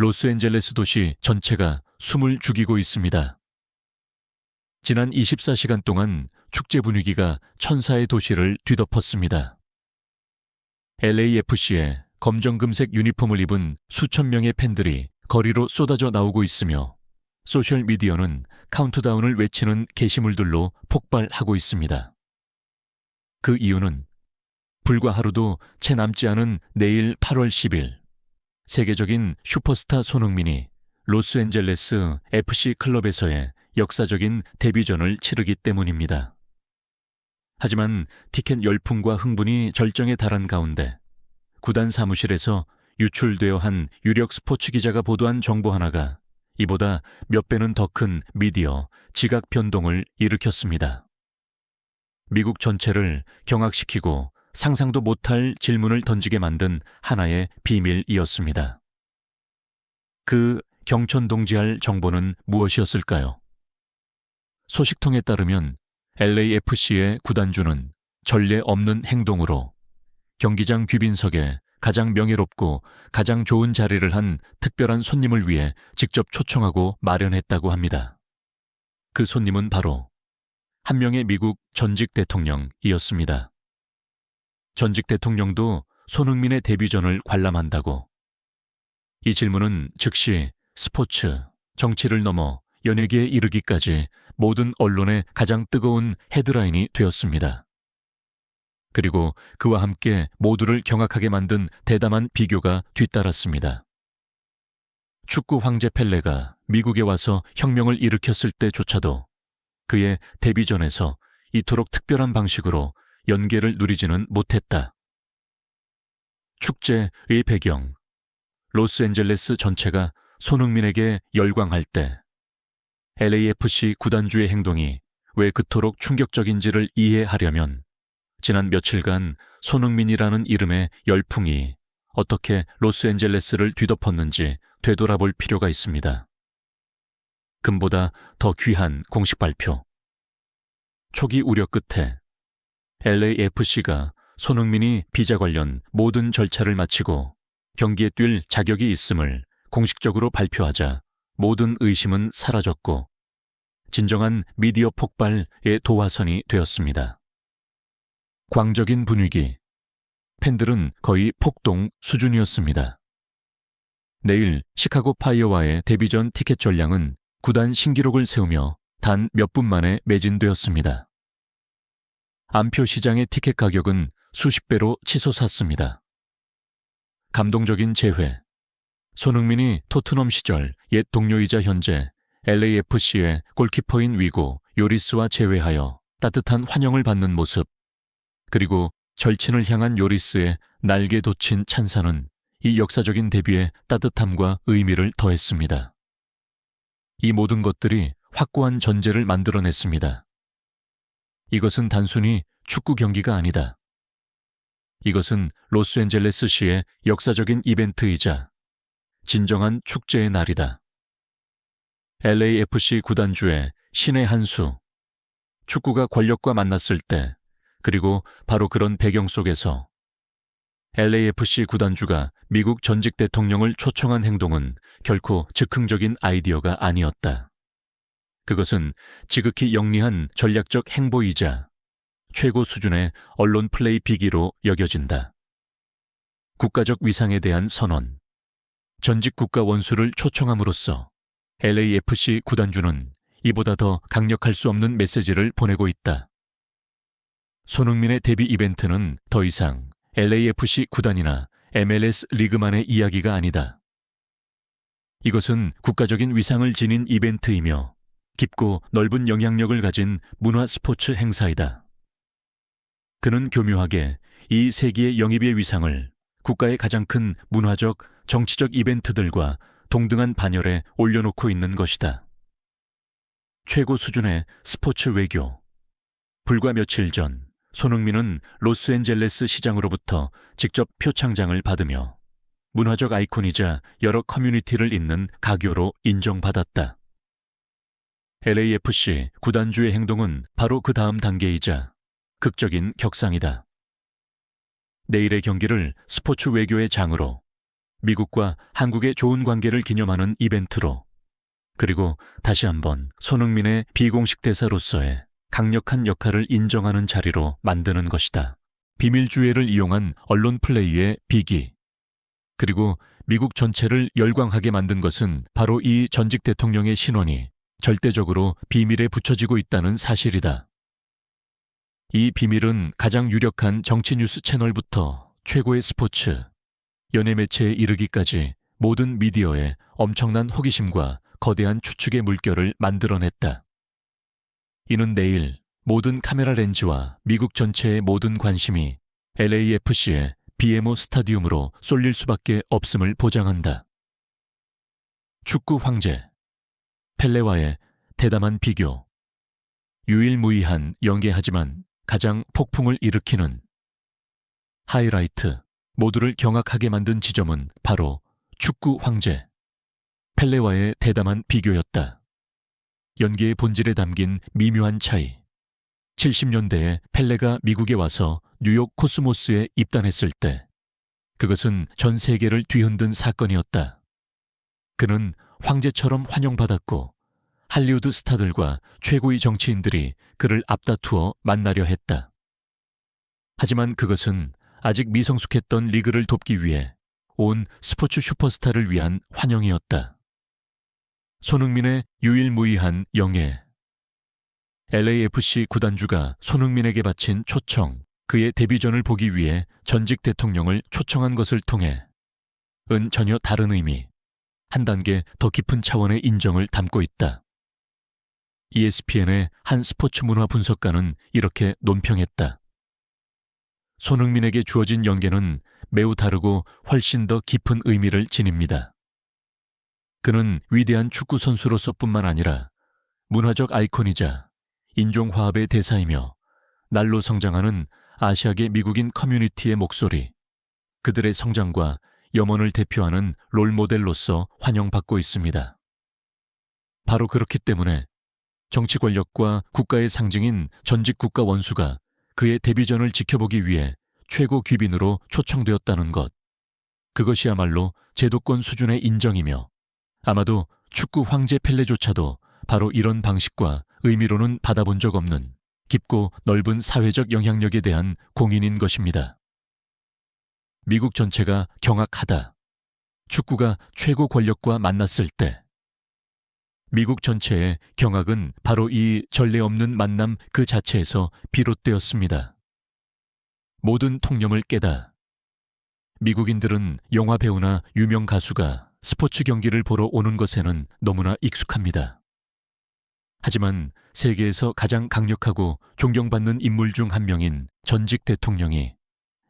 로스앤젤레스 도시 전체가 숨을 죽이고 있습니다. 지난 24시간 동안 축제 분위기가 천사의 도시를 뒤덮었습니다. LAFC에 검정금색 유니폼을 입은 수천 명의 팬들이 거리로 쏟아져 나오고 있으며 소셜미디어는 카운트다운을 외치는 게시물들로 폭발하고 있습니다. 그 이유는 불과 하루도 채 남지 않은 내일 8월 10일 세계적인 슈퍼스타 손흥민이 로스앤젤레스 FC 클럽에서의 역사적인 데뷔전을 치르기 때문입니다. 하지만 티켓 열풍과 흥분이 절정에 달한 가운데 구단 사무실에서 유출되어 한 유력 스포츠 기자가 보도한 정보 하나가 이보다 몇 배는 더 큰 미디어 지각 변동을 일으켰습니다. 미국 전체를 경악시키고 상상도 못할 질문을 던지게 만든 하나의 비밀이었습니다. 그 경천동지할 정보는 무엇이었을까요? 소식통에 따르면 LAFC의 구단주는 전례 없는 행동으로 경기장 귀빈석에 가장 명예롭고 가장 좋은 자리를 한 특별한 손님을 위해 직접 초청하고 마련했다고 합니다. 그 손님은 바로 한 명의 미국 전직 대통령이었습니다. 전직 대통령도 손흥민의 데뷔전을 관람한다고. 이 질문은 즉시 스포츠, 정치를 넘어 연예계에 이르기까지 모든 언론의 가장 뜨거운 헤드라인이 되었습니다. 그리고 그와 함께 모두를 경악하게 만든 대담한 비교가 뒤따랐습니다. 축구 황제 펠레가 미국에 와서 혁명을 일으켰을 때조차도 그의 데뷔전에서 이토록 특별한 방식으로 연계를 누리지는 못했다. 축제의 배경, 로스앤젤레스 전체가 손흥민에게 열광할 때 LAFC 구단주의 행동이 왜 그토록 충격적인지를 이해하려면 지난 며칠간 손흥민이라는 이름의 열풍이 어떻게 로스앤젤레스를 뒤덮었는지 되돌아볼 필요가 있습니다. 금보다 더 귀한 공식 발표. 초기 우려 끝에 LAFC가 손흥민이 비자 관련 모든 절차를 마치고 경기에 뛸 자격이 있음을 공식적으로 발표하자 모든 의심은 사라졌고 진정한 미디어 폭발의 도화선이 되었습니다. 광적인 분위기, 팬들은 거의 폭동 수준이었습니다. 내일 시카고 파이어와의 데뷔전 티켓 전량은 구단 신기록을 세우며 단 몇 분 만에 매진되었습니다. 암표 시장의 티켓 가격은 수십 배로 치솟았습니다. 감동적인 재회. 손흥민이 토트넘 시절 옛 동료이자 현재 LAFC의 골키퍼인 위고 요리스와 재회하여 따뜻한 환영을 받는 모습, 그리고 절친을 향한 요리스의 날개 돋친 찬사는 이 역사적인 데뷔에 따뜻함과 의미를 더했습니다. 이 모든 것들이 확고한 전제를 만들어냈습니다. 이것은 단순히 축구 경기가 아니다. 이것은 로스앤젤레스시의 역사적인 이벤트이자 진정한 축제의 날이다. LAFC 구단주의 신의 한 수. 축구가 권력과 만났을 때, 그리고 바로 그런 배경 속에서 LAFC 구단주가 미국 전직 대통령을 초청한 행동은 결코 즉흥적인 아이디어가 아니었다. 그것은 지극히 영리한 전략적 행보이자 최고 수준의 언론 플레이 비기로 여겨진다. 국가적 위상에 대한 선언. 전직 국가 원수를 초청함으로써 LAFC 구단주는 이보다 더 강력할 수 없는 메시지를 보내고 있다. 손흥민의 데뷔 이벤트는 더 이상 LAFC 구단이나 MLS 리그만의 이야기가 아니다. 이것은 국가적인 위상을 지닌 이벤트이며 깊고 넓은 영향력을 가진 문화 스포츠 행사이다. 그는 교묘하게 이 세기의 영입의 위상을 국가의 가장 큰 문화적, 정치적 이벤트들과 동등한 반열에 올려놓고 있는 것이다. 최고 수준의 스포츠 외교. 불과 며칠 전 손흥민은 로스앤젤레스 시장으로부터 직접 표창장을 받으며 문화적 아이콘이자 여러 커뮤니티를 잇는 가교로 인정받았다. LAFC 구단주의 행동은 바로 그 다음 단계이자 극적인 격상이다. 내일의 경기를 스포츠 외교의 장으로, 미국과 한국의 좋은 관계를 기념하는 이벤트로, 그리고 다시 한번 손흥민의 비공식 대사로서의 강력한 역할을 인정하는 자리로 만드는 것이다. 비밀주의를 이용한 언론 플레이의 비기, 그리고 미국 전체를 열광하게 만든 것은 바로 이 전직 대통령의 신원이 절대적으로 비밀에 붙여지고 있다는 사실이다. 이 비밀은 가장 유력한 정치 뉴스 채널부터 최고의 스포츠, 연예 매체에 이르기까지 모든 미디어에 엄청난 호기심과 거대한 추측의 물결을 만들어냈다. 이는 내일 모든 카메라 렌즈와 미국 전체의 모든 관심이 LAFC의 BMO 스타디움으로 쏠릴 수밖에 없음을 보장한다. 축구 황제, 펠레와의 대담한 비교, 유일무이한 연계하지만 가장 폭풍을 일으키는 하이라이트, 모두를 경악하게 만든 지점은 바로 축구 황제, 펠레와의 대담한 비교였다. 연계의 본질에 담긴 미묘한 차이. 70년대에 펠레가 미국에 와서 뉴욕 코스모스에 입단했을 때 그것은 전 세계를 뒤흔든 사건이었다. 그는 황제처럼 환영받았고 할리우드 스타들과 최고의 정치인들이 그를 앞다투어 만나려 했다. 하지만 그것은 아직 미성숙했던 리그를 돕기 위해 온 스포츠 슈퍼스타를 위한 환영이었다. 손흥민의 유일무이한 영예. LAFC 구단주가 손흥민에게 바친 초청, 그의 데뷔전을 보기 위해 전직 대통령을 초청한 것을 통해 은 전혀 다른 의미, 한 단계 더 깊은 차원의 인정을 담고 있다. ESPN의 한 스포츠 문화 분석가는 이렇게 논평했다. 손흥민에게 주어진 연계는 매우 다르고 훨씬 더 깊은 의미를 지닙니다. 그는 위대한 축구 선수로서뿐만 아니라 문화적 아이콘이자 인종화합의 대사이며 날로 성장하는 아시아계 미국인 커뮤니티의 목소리, 그들의 성장과 염원을 대표하는 롤모델로서 환영받고 있습니다. 바로 그렇기 때문에 정치 권력과 국가의 상징인 전직 국가 원수가 그의 데뷔전을 지켜보기 위해 최고 귀빈으로 초청되었다는 것, 그것이야말로 제도권 수준의 인정이며 아마도 축구 황제 펠레조차도 바로 이런 방식과 의미로는 받아본 적 없는 깊고 넓은 사회적 영향력에 대한 공인인 것입니다. 미국 전체가 경악하다. 축구가 최고 권력과 만났을 때. 미국 전체의 경악은 바로 이 전례 없는 만남 그 자체에서 비롯되었습니다. 모든 통념을 깨다. 미국인들은 영화 배우나 유명 가수가 스포츠 경기를 보러 오는 것에는 너무나 익숙합니다. 하지만 세계에서 가장 강력하고 존경받는 인물 중 한 명인 전직 대통령이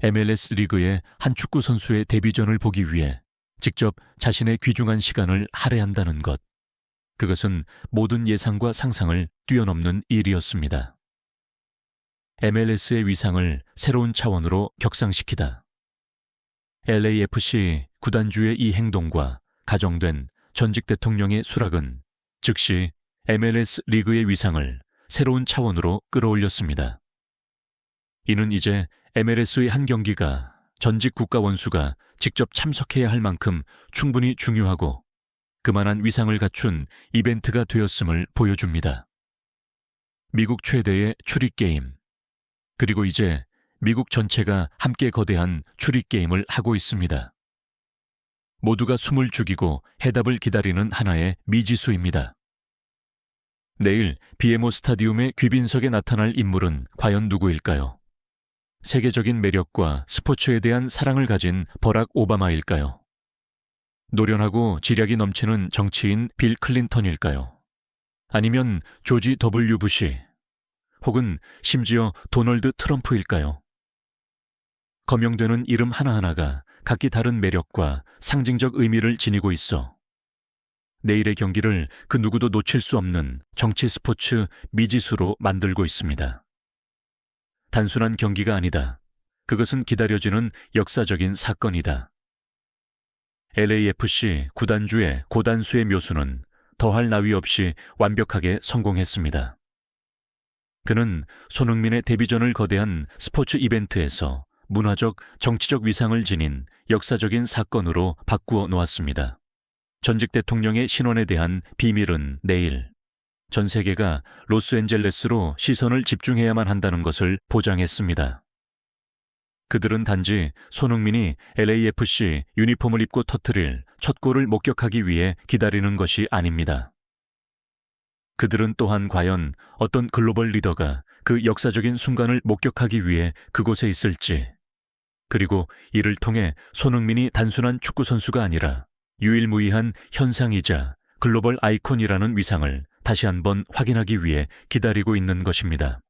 MLS 리그의 한 축구 선수의 데뷔전을 보기 위해 직접 자신의 귀중한 시간을 할애한다는 것. 그것은 모든 예상과 상상을 뛰어넘는 일이었습니다. MLS의 위상을 새로운 차원으로 격상시키다. LAFC 구단주의 이 행동과 가정된 전직 대통령의 수락은 즉시 MLS 리그의 위상을 새로운 차원으로 끌어올렸습니다. 이는 이제 MLS의 한 경기가 전직 국가 원수가 직접 참석해야 할 만큼 충분히 중요하고 그만한 위상을 갖춘 이벤트가 되었음을 보여줍니다. 미국 최대의 추리게임, 그리고 이제 미국 전체가 함께 거대한 추리게임을 하고 있습니다. 모두가 숨을 죽이고 해답을 기다리는 하나의 미지수입니다. 내일 BMO 스타디움의 귀빈석에 나타날 인물은 과연 누구일까요? 세계적인 매력과 스포츠에 대한 사랑을 가진 버락 오바마일까요? 노련하고 지략이 넘치는 정치인 빌 클린턴일까요? 아니면 조지 W. 부시, 혹은 심지어 도널드 트럼프일까요? 거명되는 이름 하나하나가 각기 다른 매력과 상징적 의미를 지니고 있어 내일의 경기를 그 누구도 놓칠 수 없는 정치 스포츠 미지수로 만들고 있습니다. 단순한 경기가 아니다. 그것은 기다려지는 역사적인 사건이다. LAFC 구단주의 고단수의 묘수는 더할 나위 없이 완벽하게 성공했습니다. 그는 손흥민의 데뷔전을 거대한 스포츠 이벤트에서 문화적, 정치적 위상을 지닌 역사적인 사건으로 바꾸어 놓았습니다. 전직 대통령의 신원에 대한 비밀은 내일 전 세계가 로스앤젤레스로 시선을 집중해야만 한다는 것을 보장했습니다. 그들은 단지 손흥민이 LAFC 유니폼을 입고 터뜨릴 첫 골을 목격하기 위해 기다리는 것이 아닙니다. 그들은 또한 과연 어떤 글로벌 리더가 그 역사적인 순간을 목격하기 위해 그곳에 있을지, 그리고 이를 통해 손흥민이 단순한 축구 선수가 아니라 유일무이한 현상이자 글로벌 아이콘이라는 위상을 다시 한번 확인하기 위해 기다리고 있는 것입니다.